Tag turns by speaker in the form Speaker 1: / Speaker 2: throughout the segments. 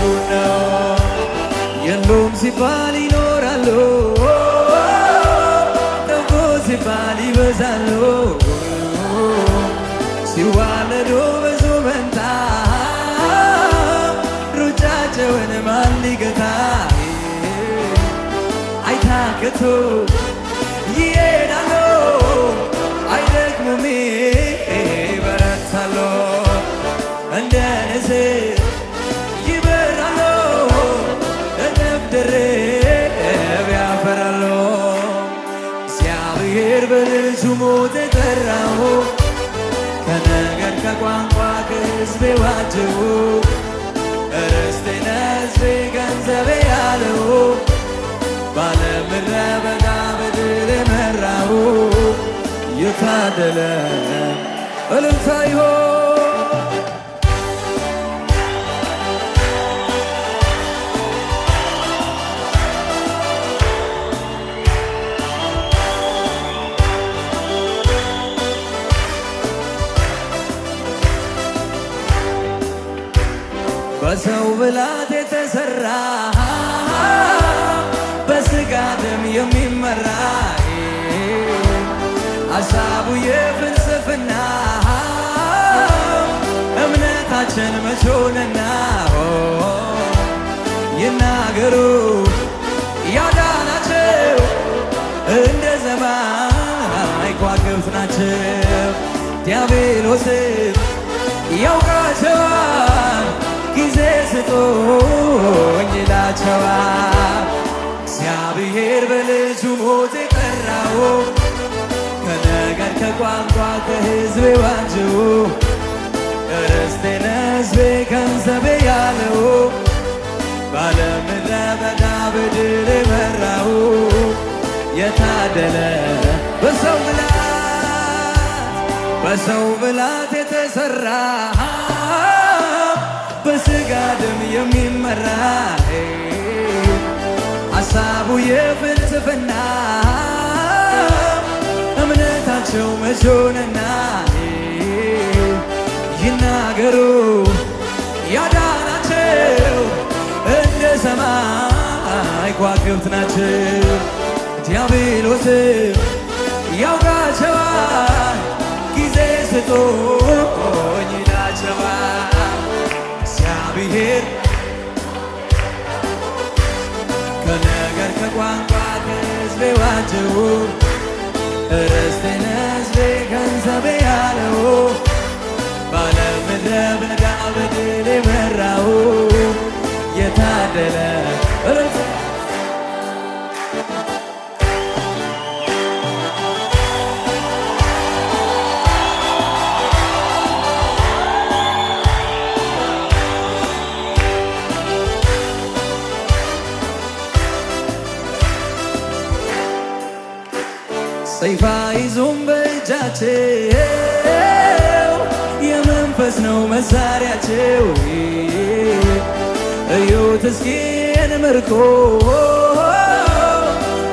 Speaker 1: ነው የሉም ሲባል ይኖራሉ ጠፉ ሲባል ይበዛሉ ሲዋለዱ ብዙ መንታ ሩጫቸውን ማን ሊገታ አይታክቱ ይሄዳሉ አይደክሙም ይበረታሉ እንደ ንስር ይበራሉ እጥፍ ድርብ ያፈራሉ እግዚአብሔር በልጁ ሞት የጠራው ከነገር ከቋንቋ ከሕዝብ ዋጀው ርስቴ ሕዝቤ ገንዘቤ ያለው ባለምድረ በዳ በድል የመራው የታደለ እልልታ ይሆን በሰው ብላት የተሰራ በስጋ ደም የሚመራ ሐሳቡ የፍልስፍና እምነታችን መች ሆነና ይናገሩ ያዳናቸው እንደ ሰማይ ከዋክብት ናቸው ዲያብሎስን ያውቃቸዋል ጊዜ ስጦኝ ይላቸዋል እግዚአብሔር በልጁ ሞት የጠራው ከነገር ከቋንቋ ከሕዝብ ዋጀው ርስቴን ሕዝቤ ገንዘቤ ያለው ባለምድረ በዳ በድል የመራው የታደለ በሰው ብላት የተሰራ በስጋ ደም የሚመራ ሐሳቡ የፍልስፍና እምነታቸው መች ሆነና ይናገሩ ያዳናቸው እንደ ሰማይ ከዋክብት ናቸው ዲያብሎስን ያውቃቸዋል ጊዜ ስጦኝ ይላቸዋል እግዚአብሔር ከነገር ከቋንቋ ከሕዝብ ዋጀው ርስቴን ሕዝቤ ገንዘቤ ያለው ባለምድረ በዳ በድል የመራው የታደለ ሰይፍ ይዘው በእጃቸው የመንፈስ ነው መሳሪያቸው እዩት እስኪ ምርኮ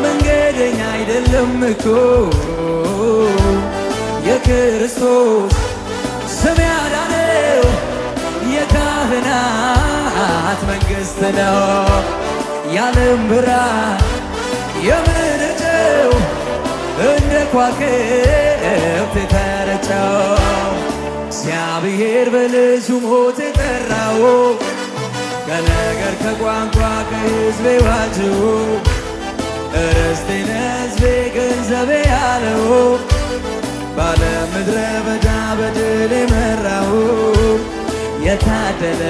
Speaker 1: መንገደኛ አይደለም እኮ የክርስቶስ ስም ያዳነው የካህናት መንግሥት ነው የዓለም ብርሃን የምንጨው እንደ ከዋክብት የተረጨው እግዚአብሔር በልጁ ሞት የጠራው ከነገር ከቋንቋ ከሕዝብ ዋጀው ርስቴን ሕዝቤ ገንዘቤ ያለው ባለምድረ በዳ በድል የመራው የታደለ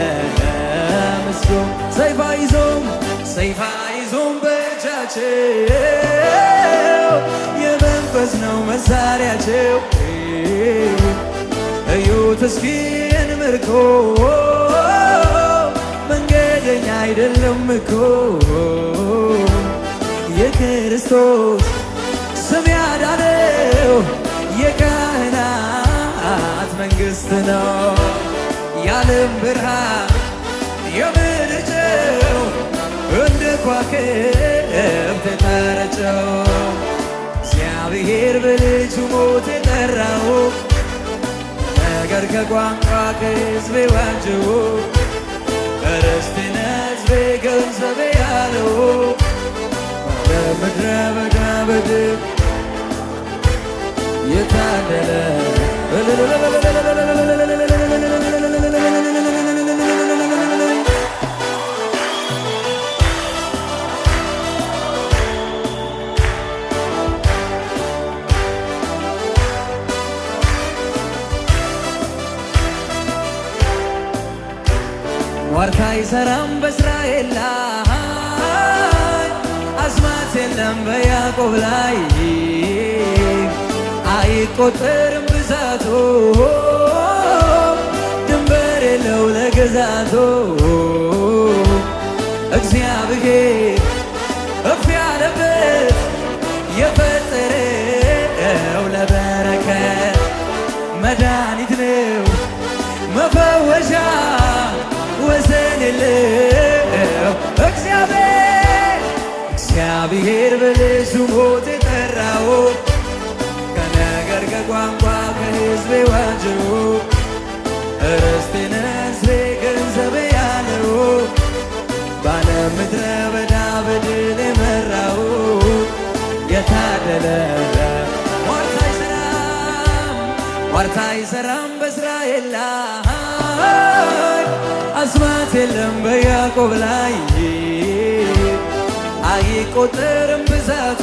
Speaker 1: ምስጉን ሰይፍ ይዘው በእጃቸው የመንፈስ ነው መሳሪያቸው እዩት እስኪ ምርኮ መንገደኛ አይደለም እኮ የክርስቶስ ስም ያዳነው የካህናት መንግሥት ነው የዓለም ብርሃን የምንጨው እንደ ከዋክብት የተረጨው እግዚአብሔር በልጁ ሞት የጠራው ነገር ከቋንቋ ከሕዝብ ዋጀው ርስቴን ገንዘቤ ያለው በምድረ በዳ በድል የታደለ ሟርት አይሰራም በእስራኤል ላይ አስማት የለም በያዕቆብ ላይ አይቆጠርም ብዛቱ ድንበር የለው ለግዛቱ እግዚአብሔር እፍ ያለበት የፈጠረው ለበረከት መድኃኒት ነው መፈወሻ ወሰን የለው እግዚአብሔር በልጁ ሞት የጠራው ከነገር ከቋንቋ ከሕዝብ ዋጀው ርስቴን ሕዝቤ ገንዘቤ ያለው በዓለም ምድረ በዳ በድል የመራው የታደለ ሟርት አይሰራም በእስራኤል ላይ አስማት የለም በያዕቆብ ላይ አይቆጠርም ብዛቱ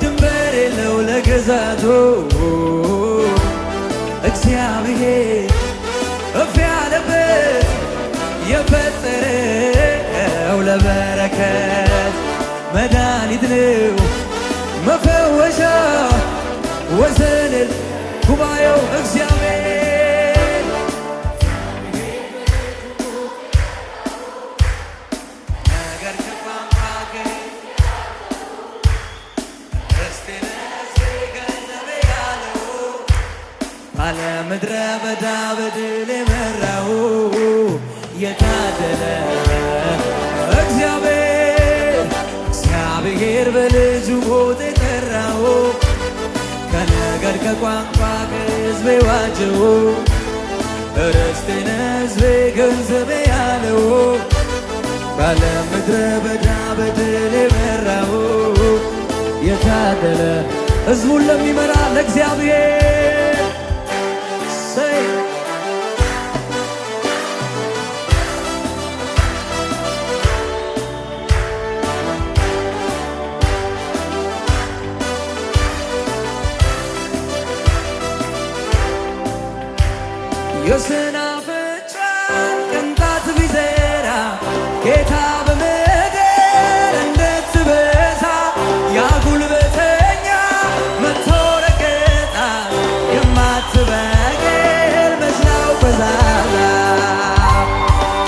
Speaker 1: ድንበር የለው ለግዛቱ እግዚአብሔር እፍ ያለበት የፈጠረው ለበረከት መድኃኒት ነው መፈወሻ ወሰን ጉባኤው እግዚአብሔር ነገር ከቋንቋ ርስቴን ሕዝቤ ገንዘቤ ያለው ባለ ምድረ በዳ በድል የመራው የታደለ እግዚአብሔር በልጁ ሞት የጠራው ከነገር ከቋንቋ ከሕዝብ ዋጀው ርስቴን ሕዝቤ ገንዘቤ ያለው በዓለም ምድረ በዳ በድል የመራው የታደለ ሕዝቡን ለሚመራ ለእግዚአብሔር የሰናፍጭ ቅንጣት ቢዘራ ጌታ በምድር እንድትበዛ ያ ጉልበተኛ መጥቶ ረገጣት የማትበቅል መስላው ፈዛዛ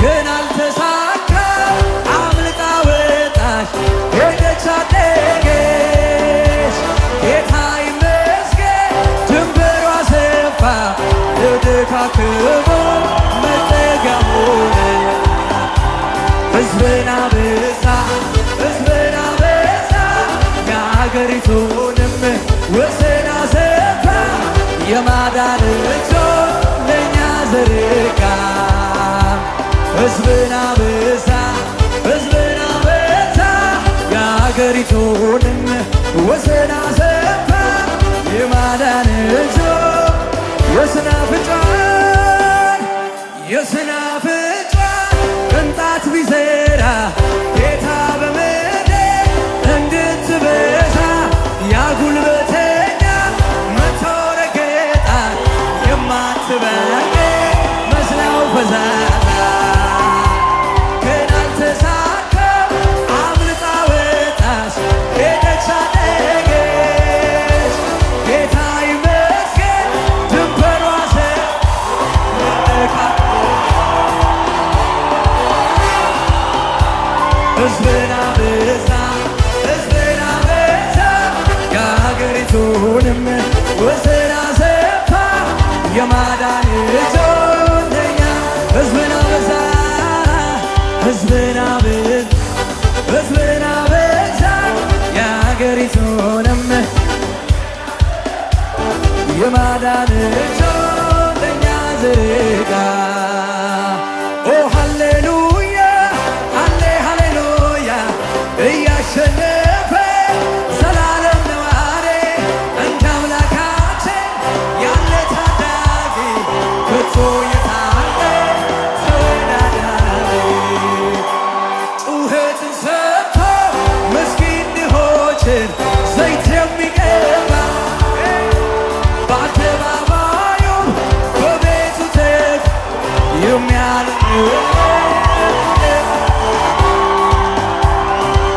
Speaker 1: ግን አልተሳካም አምልጣ ወጣች ሄደች አደገች ጌታ ይመስገን ድንበሯ ሰፋ ልድካክሞ መጠጊያ ሆነ ሕዝብን አበዛ የአገሪቱንም ወሰን አሰፋ የማዳን እጁን ለእኛ ዘረጋ ሕዝብን አበዛ የአገሪቱንም ወሰን አሰፋ የማዳን እጁን የሰናፍጯን ቅንጣት ቢዘራ ጌታ በምድር እንድትበዛ ያ ጉልበተኛ መጥቶ ረገጣት የማትበቅል መስላው ፈዛዛ ግን አልተሳካም አምልጣ ወጣች ሄደች አደገች ጌታ ይመስገን ድንበሯ ሕዝብን አበዛ የአገሪቱንም ወሰን አሰፋ የማዳን እጁን ለእኛ ሕዝብን አበዛ የአገሪቱንም የማዳን እጁን ለእኛ ዘረጋ ኦ ሃሌሉያ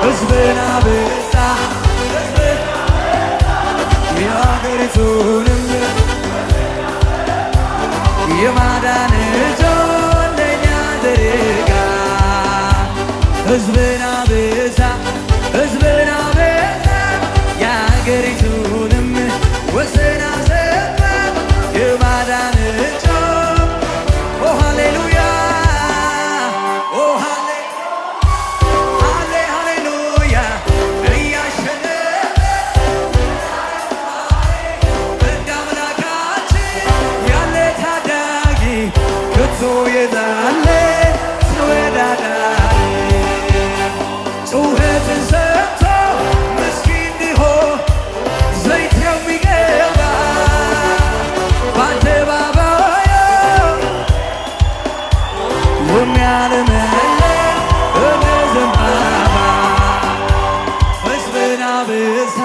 Speaker 1: ሕዝብን አበዛ የአገሪቱንም የማዳን እጁን ለእኛ ዘረጋ። ሕዝብን አበዛ ሕዝብን አበዛ የአገሪቱንም ወሰን አሰፋ የማዳን እጁን ኦ ሃሌሉያ ኦ ሃሌሉያ እያሸነፈ እንደ አምላካችን ያለ ታዳጊ ከቶ የታለ ተወዳዳሪ ጩኸትን ሰምቶ ምስኪን እንዲሆን ዘይት የሚገባ በአደባባዩ የሚያለመልም በዘንባባ ሕዝብን አበዛ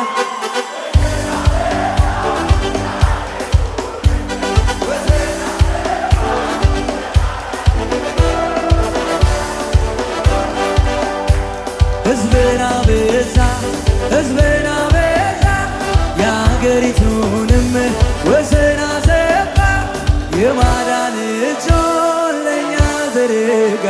Speaker 1: ሕዝብን አበዛ ሕዝብን አበዛ የአገሪቱንም ወሰን አሰፋ የማዳን እጁን ለእኛ ዘረጋ።